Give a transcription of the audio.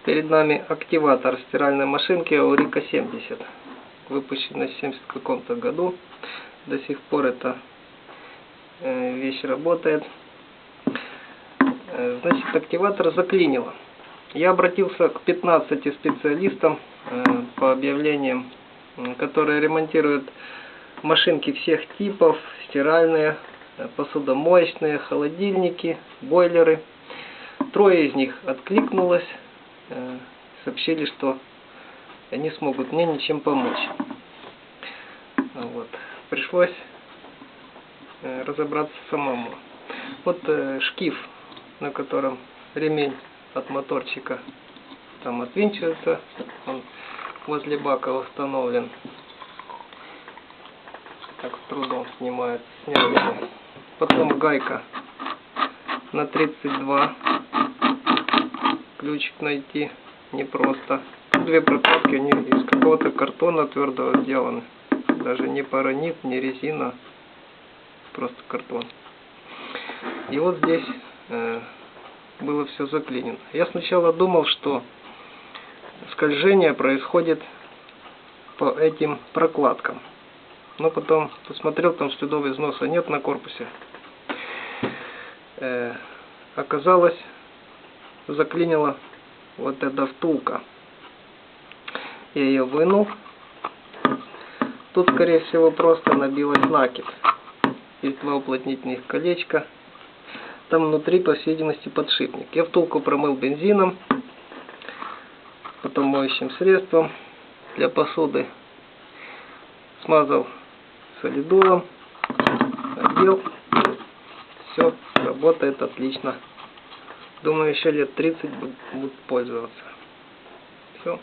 Перед нами активатор стиральной машинки Aurica 70, выпущенный в 70 каком-то году. До сих пор эта вещь работает. Значит, активатор заклинило. Я обратился к 15 специалистам по объявлениям, которые ремонтируют машинки всех типов, стиральные, посудомоечные, холодильники, бойлеры. 3 из них откликнулось, сообщили, что они смогут мне ничем помочь. Вот. Пришлось разобраться самому. Вот шкив, на котором ремень от моторчика там отвинчивается, он возле бака установлен. Так с трудом снимается, сняли. Потом гайка на 32. Ключик найти непросто. 2 прокладки, они из какого-то картона твердого сделаны. Даже не паранит, не резина, просто картон. И вот здесь было все заклинено. Я сначала думал, что скольжение происходит по этим прокладкам. Но потом посмотрел, там следов износа нет на корпусе. Оказалось, заклинила вот эта втулка. Я ее вынул. Тут, скорее всего, просто набилась накипь. Есть 2 уплотнительных колечка. Там внутри, по всей видимости, подшипник. Я втулку промыл бензином, потом моющим средством для посуды. Смазал солидолом, одел. Все работает отлично. Думаю, еще лет 30 будут пользоваться. Все.